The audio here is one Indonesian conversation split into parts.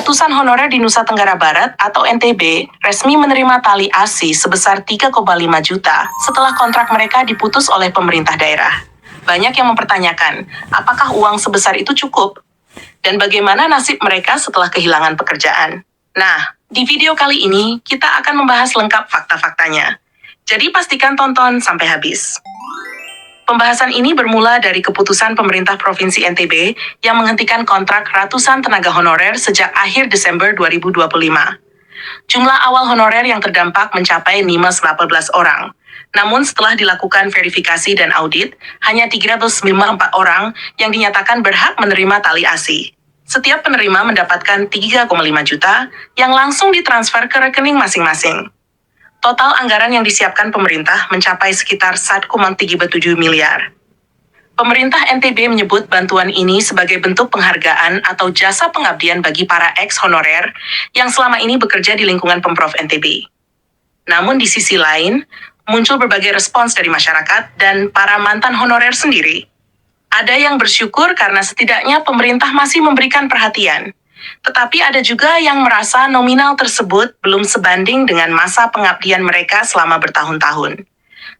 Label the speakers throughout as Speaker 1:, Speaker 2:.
Speaker 1: Keputusan honorer di Nusa Tenggara Barat atau NTB resmi menerima tali ASI sebesar 3,5 juta setelah kontrak mereka diputus oleh pemerintah daerah. Banyak yang mempertanyakan, apakah uang sebesar itu cukup? Dan bagaimana nasib mereka setelah kehilangan pekerjaan? Nah, di video kali ini kita akan membahas lengkap fakta-faktanya. Jadi pastikan tonton sampai habis. Pembahasan ini bermula dari keputusan pemerintah Provinsi NTB yang menghentikan kontrak ratusan tenaga honorer sejak akhir Desember 2025. Jumlah awal honorer yang terdampak mencapai 518 orang. Namun setelah dilakukan verifikasi dan audit, hanya 394 orang yang dinyatakan berhak menerima tali ASI. Setiap penerima mendapatkan 3,5 juta yang langsung ditransfer ke rekening masing-masing. Total anggaran yang disiapkan pemerintah mencapai sekitar 1,37 miliar. Pemerintah NTB menyebut bantuan ini sebagai bentuk penghargaan atau jasa pengabdian bagi para ex-honorer yang selama ini bekerja di lingkungan Pemprov NTB. Namun di sisi lain, muncul berbagai respons dari masyarakat dan para mantan honorer sendiri. Ada yang bersyukur karena setidaknya pemerintah masih memberikan perhatian. Tetapi ada juga yang merasa nominal tersebut belum sebanding dengan masa pengabdian mereka selama bertahun-tahun.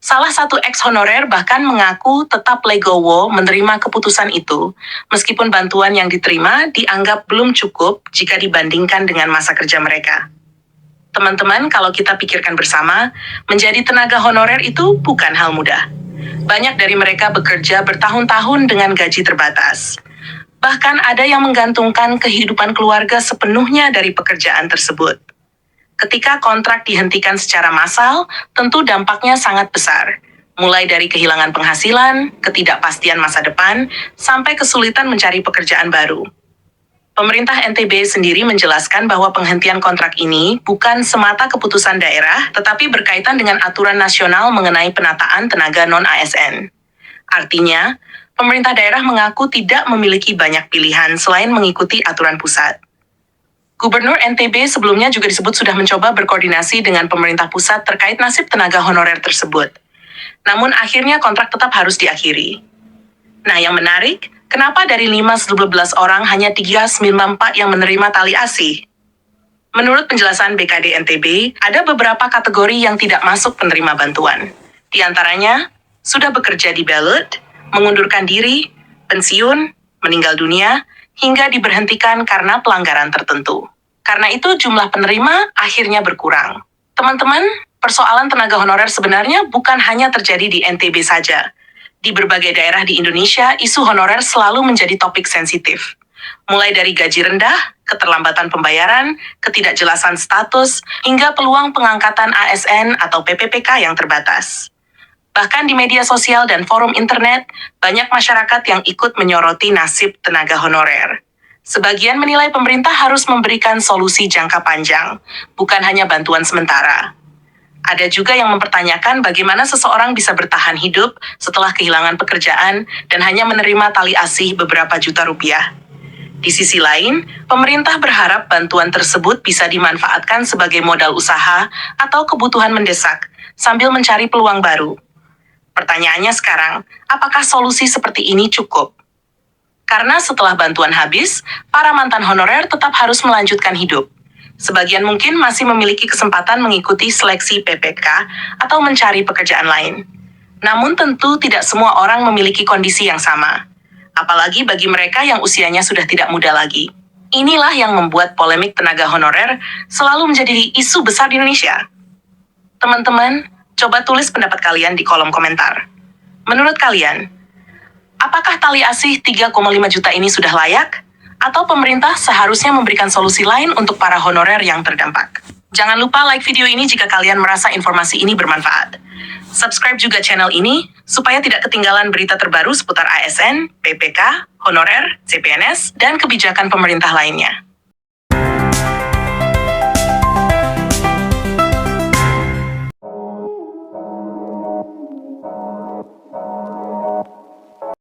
Speaker 1: Salah satu ex-honorer bahkan mengaku tetap legowo menerima keputusan itu, meskipun bantuan yang diterima dianggap belum cukup jika dibandingkan dengan masa kerja mereka. Teman-teman, kalau kita pikirkan bersama, menjadi tenaga honorer itu bukan hal mudah. Banyak dari mereka bekerja bertahun-tahun dengan gaji terbatas. Bahkan ada yang menggantungkan kehidupan keluarga sepenuhnya dari pekerjaan tersebut. Ketika kontrak dihentikan secara massal, tentu dampaknya sangat besar. Mulai dari kehilangan penghasilan, ketidakpastian masa depan, sampai kesulitan mencari pekerjaan baru. Pemerintah NTB sendiri menjelaskan bahwa penghentian kontrak ini bukan semata keputusan daerah, tetapi berkaitan dengan aturan nasional mengenai penataan tenaga non-ASN. Artinya, pemerintah daerah mengaku tidak memiliki banyak pilihan selain mengikuti aturan pusat. Gubernur NTB sebelumnya juga disebut sudah mencoba berkoordinasi dengan pemerintah pusat terkait nasib tenaga honorer tersebut. Namun akhirnya kontrak tetap harus diakhiri. Nah, yang menarik, kenapa dari 512 orang hanya 394 yang menerima tali ASI? Menurut penjelasan BKD NTB, ada beberapa kategori yang tidak masuk penerima bantuan. Di antaranya, sudah bekerja di Belut, mengundurkan diri, pensiun, meninggal dunia, hingga diberhentikan karena pelanggaran tertentu. Karena itu jumlah penerima akhirnya berkurang. Teman-teman, persoalan tenaga honorer sebenarnya bukan hanya terjadi di NTB saja. Di berbagai daerah di Indonesia, isu honorer selalu menjadi topik sensitif. Mulai dari gaji rendah, keterlambatan pembayaran, ketidakjelasan status, hingga peluang pengangkatan ASN atau PPPK yang terbatas. Bahkan di media sosial dan forum internet, banyak masyarakat yang ikut menyoroti nasib tenaga honorer. Sebagian menilai pemerintah harus memberikan solusi jangka panjang, bukan hanya bantuan sementara. Ada juga yang mempertanyakan bagaimana seseorang bisa bertahan hidup setelah kehilangan pekerjaan dan hanya menerima tali ASI beberapa juta rupiah. Di sisi lain, pemerintah berharap bantuan tersebut bisa dimanfaatkan sebagai modal usaha atau kebutuhan mendesak, sambil mencari peluang baru. Pertanyaannya sekarang, apakah solusi seperti ini cukup? Karena setelah bantuan habis, para mantan honorer tetap harus melanjutkan hidup. Sebagian mungkin masih memiliki kesempatan mengikuti seleksi PPK atau mencari pekerjaan lain. Namun tentu tidak semua orang memiliki kondisi yang sama. Apalagi bagi mereka yang usianya sudah tidak muda lagi. Inilah yang membuat polemik tenaga honorer selalu menjadi isu besar di Indonesia. Teman-teman, coba tulis pendapat kalian di kolom komentar. Menurut kalian, apakah tali ASI 3,5 juta ini sudah layak? Atau pemerintah seharusnya memberikan solusi lain untuk para honorer yang terdampak? Jangan lupa like video ini jika kalian merasa informasi ini bermanfaat. Subscribe juga channel ini, supaya tidak ketinggalan berita terbaru seputar ASN, PPK, honorer, CPNS, dan kebijakan pemerintah lainnya.